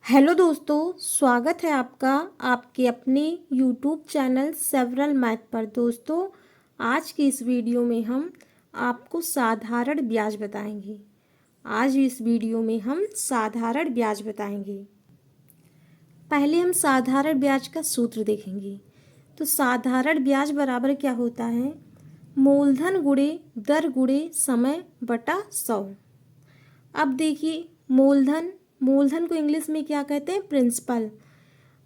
Hello दोस्तों, स्वागत है आपका आपके अपने यूट्यूब चैनल सेवरल मैथ पर। दोस्तों, आज की इस वीडियो में हम आपको साधारण ब्याज बताएंगे। आज इस वीडियो में हम साधारण ब्याज बताएंगे। पहले हम साधारण ब्याज का सूत्र देखेंगे। तो साधारण ब्याज बराबर क्या होता है? मूलधन गुणे दर गुणे समय बटा 100। अब देखिए, मूलधन को इंग्लिश में क्या कहते हैं? प्रिंसिपल।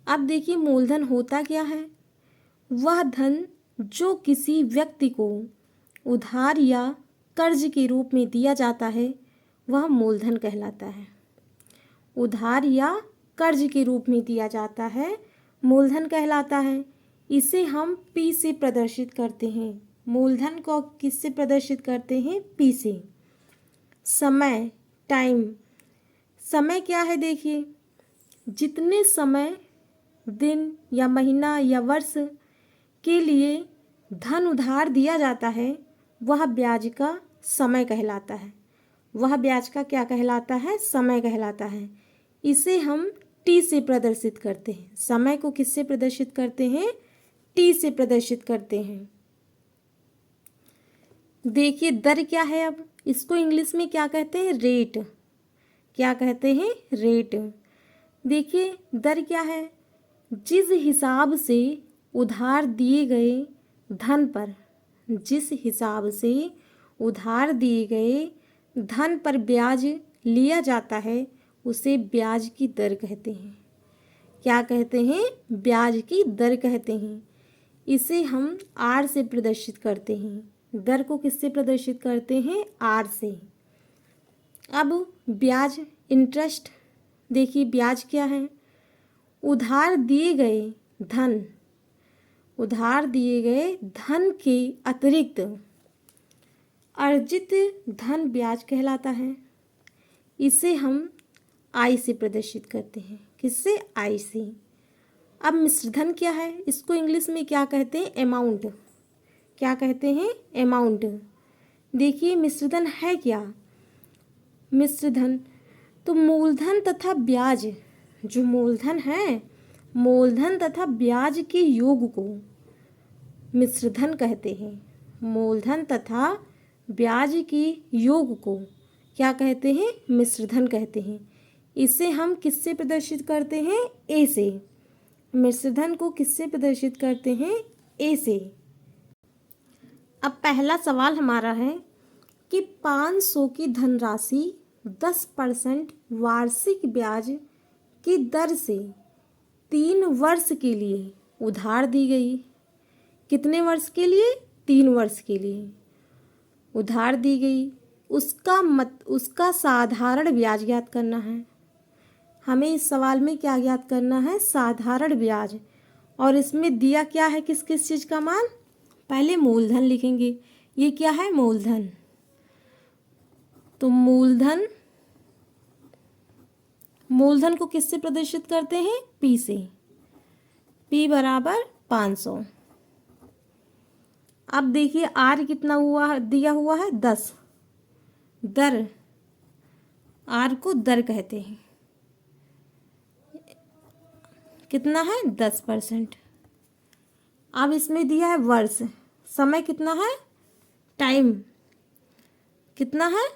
अब देखिए, मूलधन होता क्या है? वह धन जो किसी व्यक्ति को उधार या कर्ज के रूप में दिया जाता है, वह मूलधन कहलाता है। उधार या कर्ज के रूप में दिया जाता है, मूलधन कहलाता है। इसे हम पी से प्रदर्शित करते हैं। मूलधन को किससे प्रदर्शित करते हैं? पी से। समय, टाइम। समय क्या है? देखिए, जितने समय, दिन या महीना या वर्ष के लिए धन उधार दिया जाता है, वह ब्याज का समय कहलाता है। वह ब्याज का क्या कहलाता है? समय कहलाता है। इसे हम टी से प्रदर्शित करते हैं। समय को किससे प्रदर्शित करते हैं? टी से प्रदर्शित करते हैं। देखिए, दर क्या है? अब इसको इंग्लिश में क्या कहते हैं? रेट। क्या कहते हैं? रेट। देखिए, दर क्या है? जिस हिसाब से उधार दिए गए धन पर उधार दिए गए धन पर ब्याज लिया जाता है, उसे ब्याज की दर कहते हैं। क्या कहते हैं? ब्याज की दर कहते हैं। इसे हम आर से प्रदर्शित करते हैं। दर को किससे प्रदर्शित करते हैं? आर से। अब ब्याज, इंटरेस्ट। देखिए, ब्याज क्या है? उधार दिए गए धन के अतिरिक्त अर्जित धन ब्याज कहलाता है। इसे हम आई से प्रदर्शित करते हैं। किससे? आई से। अब मिश्रधन क्या है? इसको इंग्लिश में क्या कहते हैं? अमाउंट। क्या कहते हैं? अमाउंट। देखिए, मिश्रधन है क्या? मिश्रधन तो मूलधन तथा ब्याज, जो मूलधन है, मूलधन तथा ब्याज के योग को मिश्रधन कहते हैं। मूलधन तथा ब्याज के योग को क्या कहते हैं? मिश्रधन कहते हैं। इसे हम किससे प्रदर्शित करते हैं? ए से। मिश्रधन को किससे प्रदर्शित करते हैं? ए से। अब पहला सवाल हमारा है कि 500 की धनराशि 10% वार्षिक ब्याज की दर से 3 वर्ष के लिए उधार दी गई। कितने वर्ष के लिए? 3 वर्ष के लिए उधार दी गई। उसका साधारण ब्याज ज्ञात करना है। हमें इस सवाल में क्या ज्ञात करना है? साधारण ब्याज। और इसमें दिया क्या है? किस किस चीज़ का मान? पहले मूलधन लिखेंगे। ये क्या है? मूलधन। तो मूलधन को किससे प्रदर्शित करते हैं? पी से। पी बराबर 500। अब देखिए, आर कितना हुआ, दिया हुआ है? 10। दर, आर को दर कहते हैं। कितना है? 10%। अब इसमें दिया है वर्ष। समय कितना है? टाइम कितना है?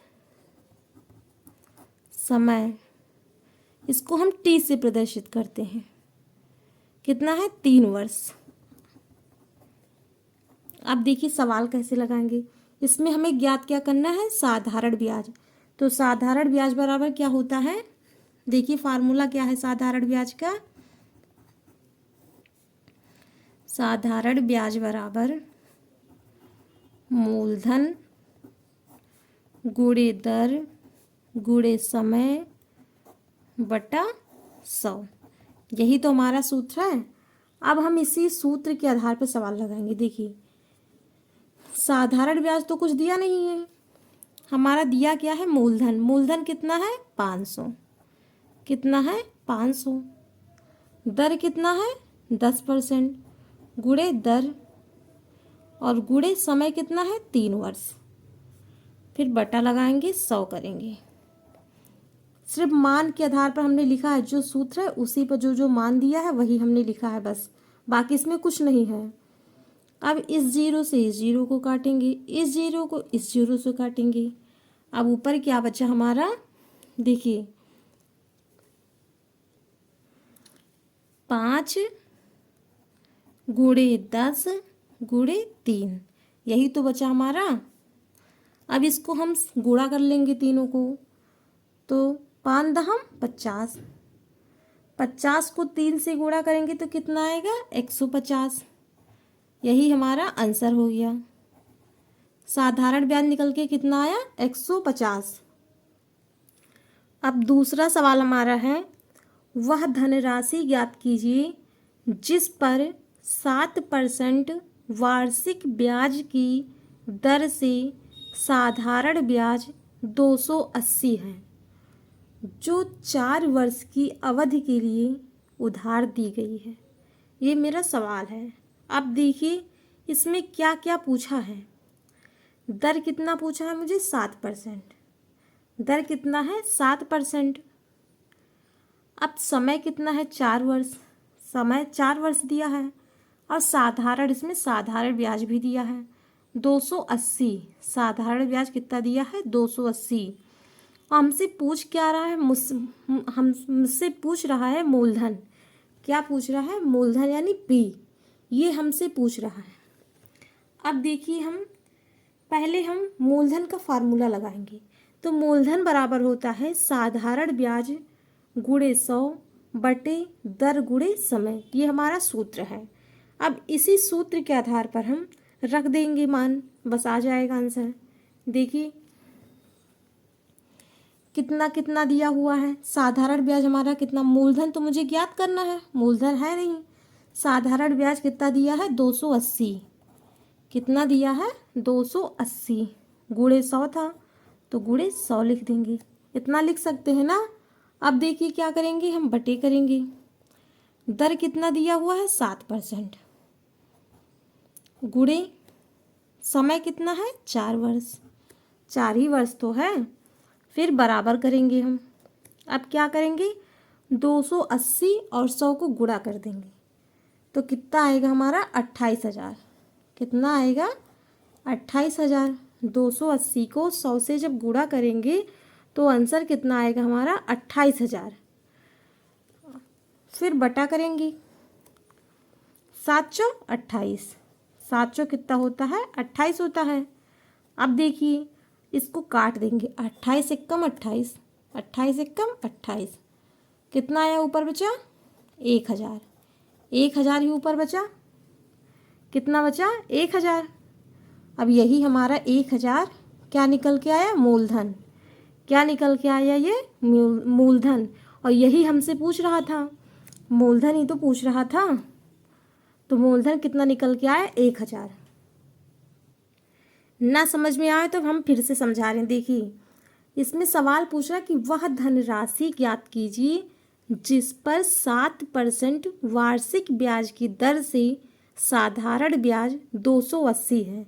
समय। इसको हम टी से प्रदर्शित करते हैं। कितना है? 3 वर्ष। अब देखिए, सवाल कैसे लगाएंगे। इसमें हमें ज्ञात क्या करना है? साधारण ब्याज। तो साधारण ब्याज बराबर क्या होता है? देखिए, फार्मूला क्या है साधारण ब्याज का? साधारण ब्याज बराबर मूलधन गुणे दर गुणे समय बटा 100। यही तो हमारा सूत्र है। अब हम इसी सूत्र के आधार पर सवाल लगाएंगे। देखिए, साधारण ब्याज तो कुछ दिया नहीं है। हमारा दिया क्या है? मूलधन। मूलधन कितना है? 500। कितना है? 500। दर कितना है? 10%। गुणे दर और गुणे समय कितना है? 3 वर्ष। फिर बटा लगाएंगे, 100 करेंगे। सिर्फ मान के आधार पर हमने लिखा है, जो सूत्र है उसी पर जो जो मान दिया है वही हमने लिखा है बस, बाकी इसमें कुछ नहीं है। अब इस जीरो से इस जीरो को काटेंगे, इस जीरो को इस जीरो से काटेंगे। अब ऊपर क्या बचा हमारा, देखिए 5 गुणे 10 गुणे 3, यही तो बचा हमारा। अब इसको हम गुणा कर लेंगे तीनों को, तो 5 दहम 50, 50 को 3 से गुणा करेंगे तो कितना आएगा 150, यही हमारा आंसर हो गया। साधारण ब्याज निकल के कितना आया 150। अब दूसरा सवाल हमारा है, वह धनराशि ज्ञात कीजिए जिस पर 7% वार्षिक ब्याज की दर से साधारण ब्याज 280 है, जो 4 वर्ष की अवधि के लिए उधार दी गई है। ये मेरा सवाल है। अब देखिए इसमें क्या क्या पूछा है। दर कितना पूछा है मुझे 7%, दर कितना है 7%। अब समय कितना है 4 वर्ष, समय 4 वर्ष दिया है, और साधारण, इसमें साधारण ब्याज भी दिया है 280, साधारण ब्याज कितना दिया है 280। और हमसे पूछ क्या रहा है, हमसे पूछ रहा है मूलधन। क्या पूछ रहा है, मूलधन यानी पी, ये हमसे पूछ रहा है। अब देखिए हम मूलधन का फार्मूला लगाएंगे। तो मूलधन बराबर होता है साधारण ब्याज गुणे 100 बटे दर गुणे समय, ये हमारा सूत्र है। अब इसी सूत्र के आधार पर हम रख देंगे मान, बस आ जाएगा आंसर। देखिए कितना कितना दिया हुआ है, साधारण ब्याज हमारा कितना, मूलधन तो मुझे ज्ञात करना है, मूलधन है नहीं। साधारण ब्याज कितना दिया है 280, कितना दिया है 280, गुणे 100 था तो गुणे 100 लिख देंगे, इतना लिख सकते हैं ना। अब देखिए क्या करेंगे, हम बटे करेंगे। दर कितना दिया हुआ है 7%, गुणे समय कितना है 4 वर्ष, 4 ही वर्ष तो है, फिर बराबर करेंगे हम। अब क्या करेंगे 280 और 100 को गुणा कर देंगे तो कितना आएगा हमारा 28,000, कितना आएगा 28,000। 280 को 100 से जब गुणा करेंगे तो आंसर कितना आएगा हमारा 28,000। फिर बटा करेंगे, 7 चौक 28, 7 चौक कितना होता है 28 होता है। अब देखिए इसको काट देंगे, 28 एकम 28, 28 एकम 28, कितना आया ऊपर बचा 1,000, 1,000 ही ऊपर बचा, कितना बचा 1,000। अब यही हमारा 1,000 क्या निकल के आया, मूलधन, क्या निकल के आया ये मूलधन। और यही हमसे पूछ रहा था, मूलधन ही तो पूछ रहा था, तो मूलधन कितना निकल के आया 1,000। ना समझ में आए तो हम फिर से समझा रहे हैं। देखिए इसमें सवाल पूछ रहा है कि वह धनराशि ज्ञात कीजिए जिस पर 7% वार्षिक ब्याज की दर से साधारण ब्याज 280 है,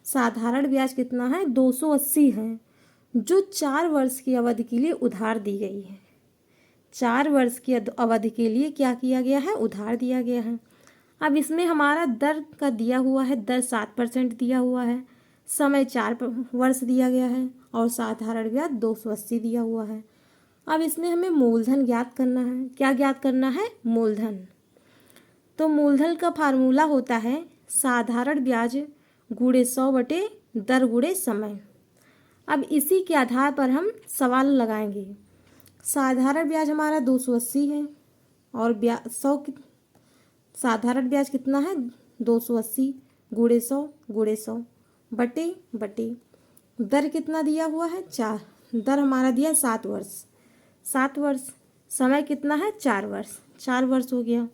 साधारण ब्याज कितना है 280 है, जो 4 वर्ष की अवधि के लिए उधार दी गई है। 4 वर्ष की अवधि के लिए क्या किया गया है, उधार दिया गया है। अब इसमें हमारा दर का दिया हुआ है, दर 7% दिया हुआ है, समय 4 वर्ष दिया गया है, और साधारण ब्याज 280 दिया हुआ है। अब इसमें हमें मूलधन ज्ञात करना है। क्या ज्ञात करना है, मूलधन। तो मूलधन का फार्मूला होता है साधारण ब्याज गुणे 100 बटे दर गुणे समय। अब इसी के आधार पर हम सवाल लगाएंगे। साधारण ब्याज हमारा 280 है, और ब्याज 100 साधारण ब्याज कितना है 280 गुणे 100 बटे दर कितना दिया हुआ है 4, दर हमारा दिया 7 वर्ष, 7 वर्ष, समय कितना है 4 वर्ष, 4 वर्ष हो गया।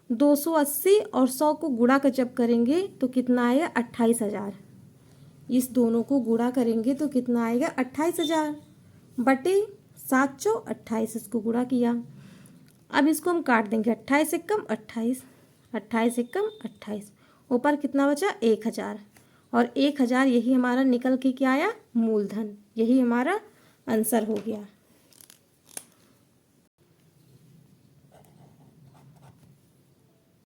280 और 100 को गुणा कर जब करेंगे तो कितना आएगा 28,000, इस दोनों को गुणा करेंगे तो कितना आएगा 28,000 बटे 7 चौक 28, इसको गुणा किया। अब इसको हम काट देंगे, 28 एकम 28, 28 एकम 28, ऊपर कितना बचा 1,000, और 1,000 यही हमारा निकल के क्या आया, मूलधन, यही हमारा आंसर हो गया।